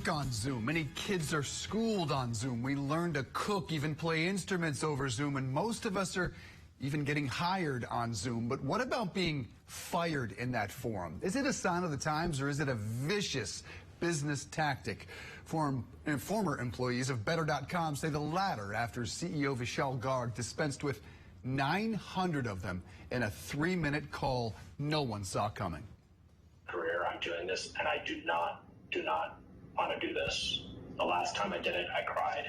on Zoom. Many kids are schooled on Zoom. We learn to cook, even play instruments over Zoom, and most of us are even getting hired on Zoom. But what about being fired in that forum? Is it a sign of the times, or is it a vicious business tactic? Former employees of Better.com say the latter after CEO Vishal Garg dispensed with 900 of them in a 3-minute call no one saw coming. Career, I'm doing this, and I do not want to do this. The last time I did it, I cried.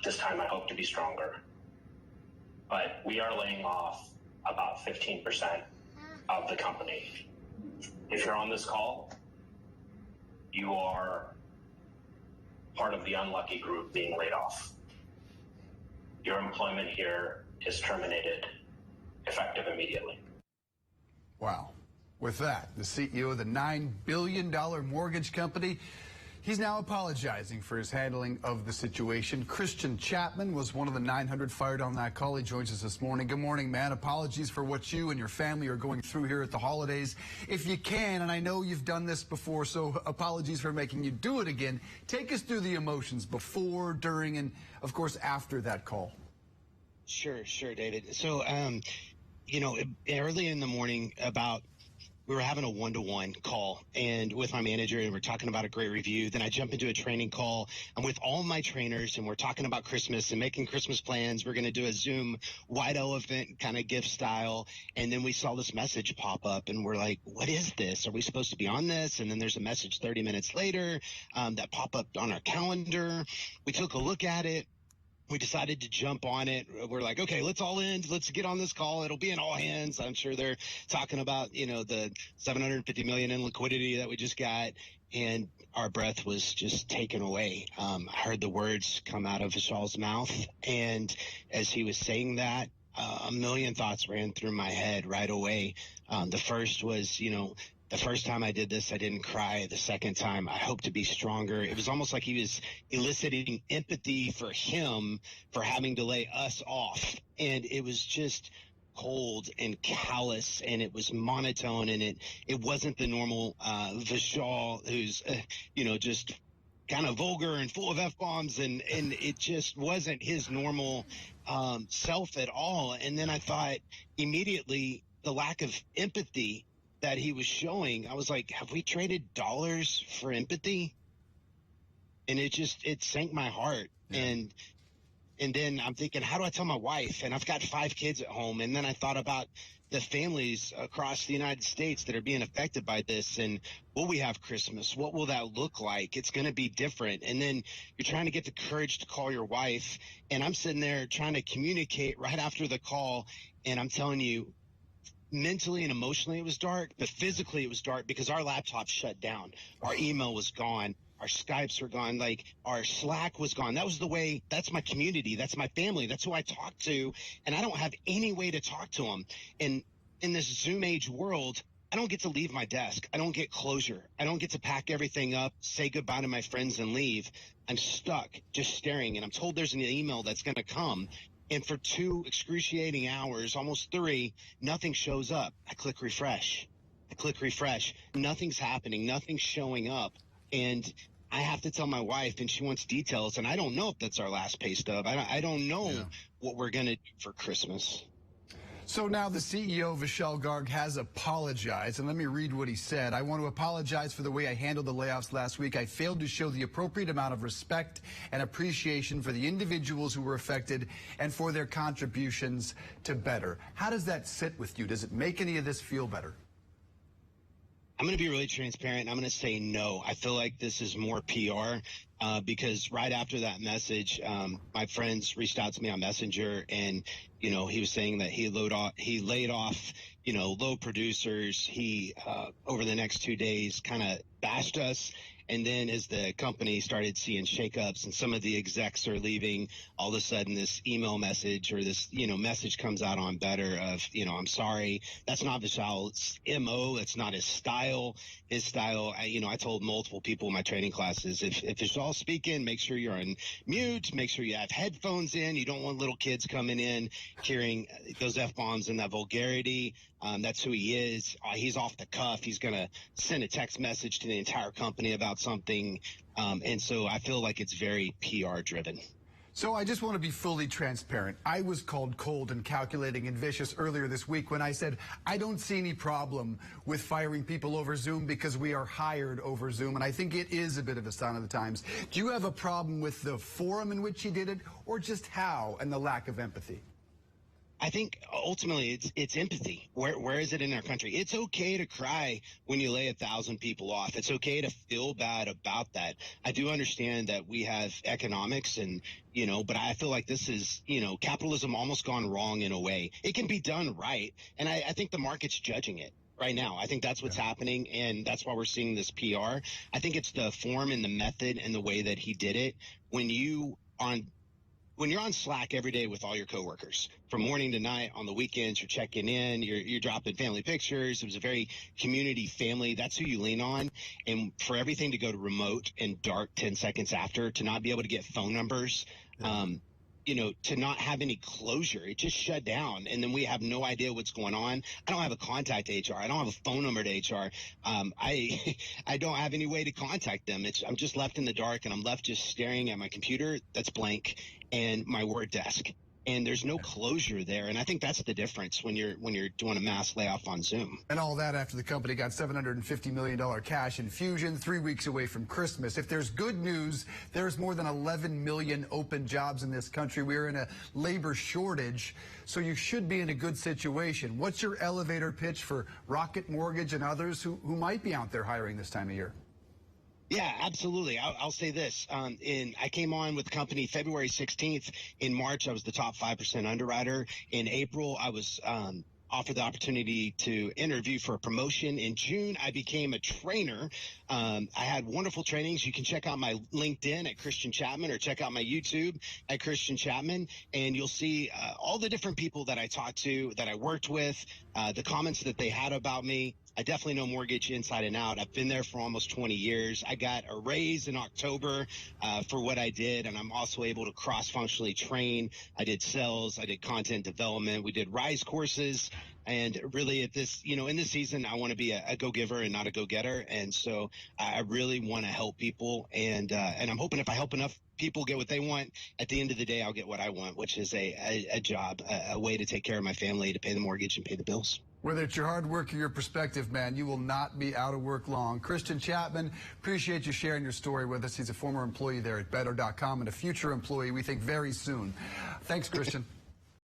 This time I hope to be stronger. But we are laying off about 15% of the company. If you're on this call, you are part of the unlucky group being laid off. Your employment here is terminated, effective immediately. Wow. With that, the CEO of the $9 billion mortgage company, he's now apologizing for his handling of the situation. Chapman was one of the 900 fired on that call. He joins us this morning. Good morning, man. Apologies for what you and your family are going through here at the holidays. If you can, and I know you've done this before, so apologies for making you do it again. Take us through the emotions before, during, and, of course, after that call. Sure, David. So, early in the morning we were having a one-to-one call and with my manager, and we're talking about a great review. Then I jump into a training call. I'm with all my trainers, and we're talking about Christmas and making Christmas plans. We're going to do a Zoom wide elephant kind of gift style. And then we saw this message pop up, and we're like, what is this? Are we supposed to be on this? And then there's a message 30 minutes later that pop up on our calendar. We took a look at it. We decided to jump on it. We're like, okay, let's all in. Let's get on this call. It'll be an all hands. I'm sure they're talking about, the $750 million in liquidity that we just got. And our breath was just taken away. I heard the words come out of Vishal's mouth. And as he was saying that, a million thoughts ran through my head right away. The first was, the first time I did this, I didn't cry. The second time, I hope to be stronger. It was almost like he was eliciting empathy for him for having to lay us off. And it was just cold and callous, and it was monotone, and it wasn't the normal Vishal who's, just kind of vulgar and full of F-bombs, and it just wasn't his normal self at all. And then I thought immediately the lack of empathy that he was showing, I was like, have we traded dollars for empathy? And it sank my heart. Yeah. And then I'm thinking, how do I tell my wife? And I've got 5 kids at home. And then I thought about the families across the United States that are being affected by this. And will we have Christmas? What will that look like? It's going to be different. And then you're trying to get the courage to call your wife. And I'm sitting there trying to communicate right after the call. And I'm telling you, mentally and emotionally it was dark, but physically it was dark because our laptops shut down. Our email was gone. Our Skypes were gone. Like, our Slack was gone. That was the way. That's my community. That's my family. That's who I talk to. And I don't have any way to talk to them. And in this Zoom age world, I don't get to leave my desk. I don't get closure. I don't get to pack everything up, say goodbye to my friends, and leave. I'm stuck just staring. And I'm told there's an email that's going to come. And for 2 excruciating hours, almost 3, nothing shows up. I click refresh. Nothing's happening. Nothing's showing up. And I have to tell my wife, and she wants details. And I don't know if that's our last pay stub. I don't know what we're going to do for Christmas. So now the CEO, Vishal Garg, has apologized, and let me read what he said. I want to apologize for the way I handled the layoffs last week. I failed to show the appropriate amount of respect and appreciation for the individuals who were affected and for their contributions to Better. How does that sit with you? Does it make any of this feel better? I'm going to be really transparent. I'm going to say no. I feel like this is more PR because right after that message, my friends reached out to me on Messenger, and, he was saying that he laid off, low producers. He, over the next 2 days, kind of bashed us. And then as the company started seeing shakeups and some of the execs are leaving, all of a sudden this email message or this, message comes out on Better of, I'm sorry. That's not Vishal's MO. That's not his style. His style, I told multiple people in my training classes, if Vishal's speaking, make sure you're on mute. Make sure you have headphones in. You don't want little kids coming in hearing those F-bombs and that vulgarity. That's who he is. He's off the cuff. He's going to send a text message to the entire company about something. And so I feel like it's very PR driven. So I just want to be fully transparent. I was called cold and calculating and vicious earlier this week when I said I don't see any problem with firing people over Zoom because we are hired over Zoom, and I think it is a bit of a sign of the times. Do you have a problem with the forum in which he did it, or just how and the lack of empathy? I think ultimately it's empathy. Where is it in our country? It's okay to cry when you lay 1,000 people off. It's okay to feel bad about that. I do understand that we have economics and, but I feel like this is, capitalism almost gone wrong in a way. It can be done right. And I think the market's judging it right now. I think that's what's happening. And that's why we're seeing this PR. I think it's the form and the method and the way that he did it. When you're on Slack every day with all your coworkers, from morning to night, on the weekends, you're checking in, you're dropping family pictures. It was a very community family. That's who you lean on. And for everything to go to remote and dark 10 seconds after, to not be able to get phone numbers, to not have any closure, it just shut down. And then we have no idea what's going on. I don't have a contact to HR. I don't have a phone number to HR. I don't have any way to contact them. I'm just left in the dark, and I'm left just staring at my computer that's blank and my work desk. And there's no closure there. And I think that's the difference when you're doing a mass layoff on Zoom. And all that after the company got $750 million cash infusion 3 weeks away from Christmas. If there's good news, there's more than 11 million open jobs in this country. We're in a labor shortage, so you should be in a good situation. What's your elevator pitch for Rocket Mortgage and others who might be out there hiring this time of year? Yeah, absolutely. I'll say this. I came on with the company February 16th. In March, I was the top 5% underwriter. In April, I was offered the opportunity to interview for a promotion. In June, I became a trainer. I had wonderful trainings. You can check out my LinkedIn at Christian Chapman, or check out my YouTube at Christian Chapman, and you'll see all the different people that I talked to, that I worked with, the comments that they had about me. I definitely know mortgage inside and out. I've been there for almost 20 years. I got a raise in October for what I did, and I'm also able to cross-functionally train. I did sales. I did content development. We did RISE courses. And really at this, in this season, I want to be a go-giver and not a go-getter. And so I really want to help people. And I'm hoping if I help enough people get what they want, at the end of the day, I'll get what I want, which is a job, a way to take care of my family, to pay the mortgage and pay the bills. Whether it's your hard work or your perspective, man, you will not be out of work long. Christian Chapman, appreciate you sharing your story with us. He's a former employee there at Better.com and a future employee, we think, very soon. Thanks, Christian.